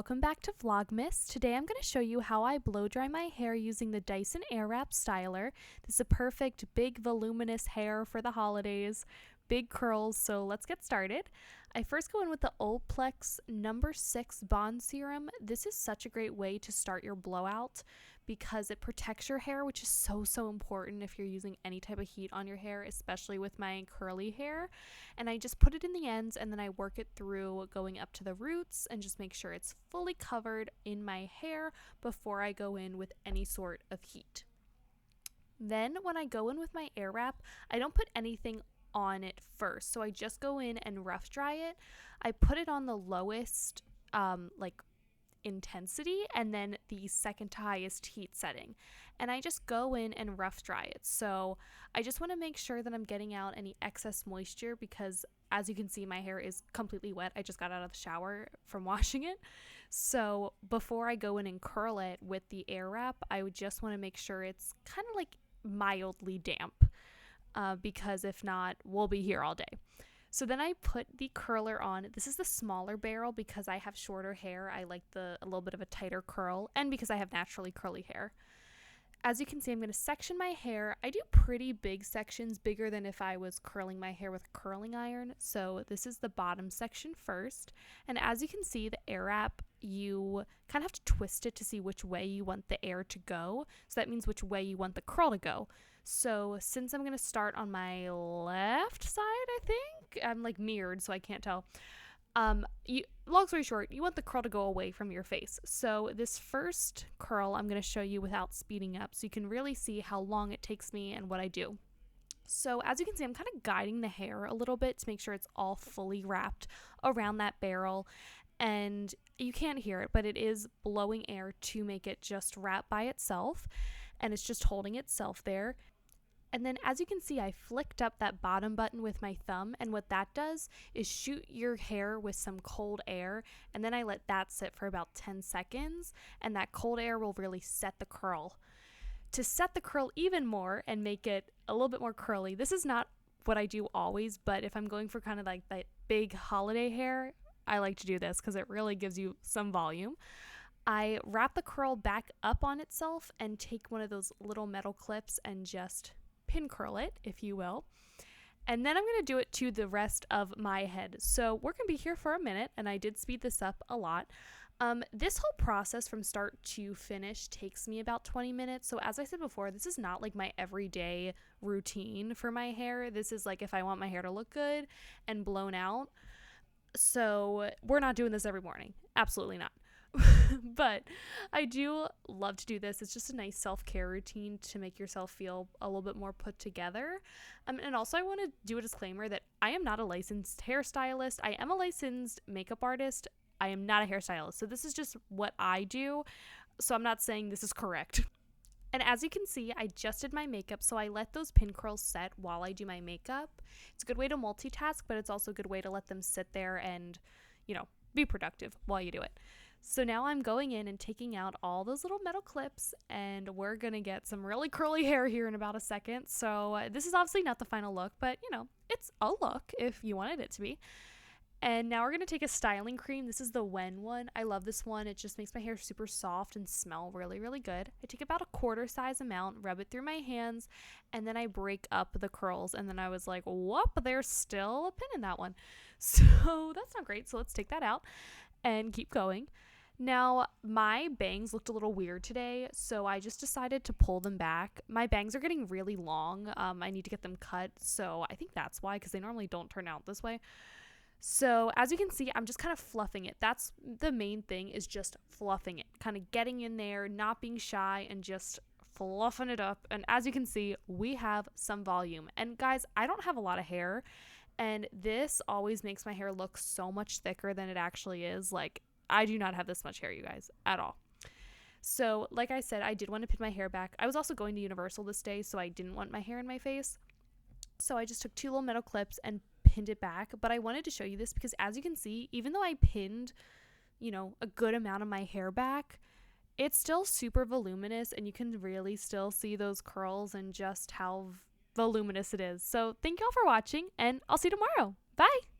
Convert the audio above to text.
welcome back to Vlogmas. Today I'm going to show you how I blow dry my hair using the Dyson Air Wrap Styler. This is a perfect big voluminous hair for the holidays, big curls, so let's get started. I first go in with the Olaplex number 6 Bond Serum. This is such a great way to start your blowout because it protects your hair, which is so important if you're using any type of heat on your hair, especially with my curly hair. And I just put it in the ends and then I work it through going up to the roots and just make sure it's fully covered in my hair before I go in with any sort of heat. Then when I go in with my air wrap, I don't put anything on it first, so I just go in and rough dry it. I put it on the lowest intensity and then the second to highest heat setting, and I just go in and rough dry it. So I just want to make sure that I'm getting out any excess moisture because, as you can see, my hair is completely wet. I just got out of the shower from washing it. So before I go in and curl it with the air wrap, I would just want to make sure it's kind of like mildly damp. Because if not, we'll be here all day. So then I put the curler on. This is the smaller barrel because I have shorter hair. I like a little bit of a tighter curl, and because I have naturally curly hair. As you can see, I'm going to section my hair. I do pretty big sections, bigger than if I was curling my hair with a curling iron. So this is the bottom section first. And as you can see, the air wrap, you kind of have to twist it to see which way you want the air to go. So that means which way you want the curl to go. So since I'm going to start on my left side, I think, I'm like mirrored so I can't tell. Long story short, you want the curl to go away from your face. So this first curl I'm going to show you without speeding up so you can really see how long it takes me and what I do. So as you can see, I'm kind of guiding the hair a little bit to make sure it's all fully wrapped around that barrel. And you can't hear it, but it is blowing air to make it just wrap by itself. And it's just holding itself there. And then as you can see, I flicked up that bottom button with my thumb, and what that does is shoot your hair with some cold air, and then I let that sit for about 10 seconds, and that cold air will really set the curl. To set the curl even more and make it a little bit more curly, this is not what I do always, but if I'm going for kind of like that big holiday hair, I like to do this because it really gives you some volume. I wrap the curl back up on itself and take one of those little metal clips and just pin curl it, if you will. And then I'm going to do it to the rest of my head. So we're going to be here for a minute, and I did speed this up a lot. This whole process from start to finish takes me about 20 minutes. So as I said before, this is not like my everyday routine for my hair. This is like if I want my hair to look good and blown out. So we're not doing this every morning. Absolutely not. But I do love to do this. It's just a nice self-care routine to make yourself feel a little bit more put together. And also I want to do a disclaimer that I am not a licensed hairstylist. I am a licensed makeup artist. I am not a hairstylist. So this is just what I do. So I'm not saying this is correct. And as you can see, I just did my makeup, so I let those pin curls set while I do my makeup. It's a good way to multitask, but it's also a good way to let them sit there and, be productive while you do it. So now I'm going in and taking out all those little metal clips, and we're going to get some really curly hair here in about a second. So this is obviously not the final look, but it's a look if you wanted it to be. And now we're going to take a styling cream. This is the Wen one. I love this one. It just makes my hair super soft and smell really good. I take about a quarter size amount, rub it through my hands, and then I break up the curls. And then I was like, whoop, there's still a pin in that one. So that's not great. So let's take that out and keep going. Now, my bangs looked a little weird today, so I just decided to pull them back. My bangs are getting really long. I need to get them cut, so I think that's why, because they normally don't turn out this way. So as you can see, I'm just kind of fluffing it. That's the main thing, is just fluffing it, kind of getting in there, not being shy, and just fluffing it up. And as you can see, we have some volume. And guys, I don't have a lot of hair, and this always makes my hair look so much thicker than it actually is. Like, I do not have this much hair, you guys, at all. So like I said, I did want to pin my hair back. I was also going to Universal this day, so I didn't want my hair in my face. So I just took 2 little metal clips and pinned it back. But I wanted to show you this because, as you can see, even though I pinned, a good amount of my hair back, it's still super voluminous, and you can really still see those curls and just how voluminous it is. So thank y'all for watching, and I'll see you tomorrow. Bye!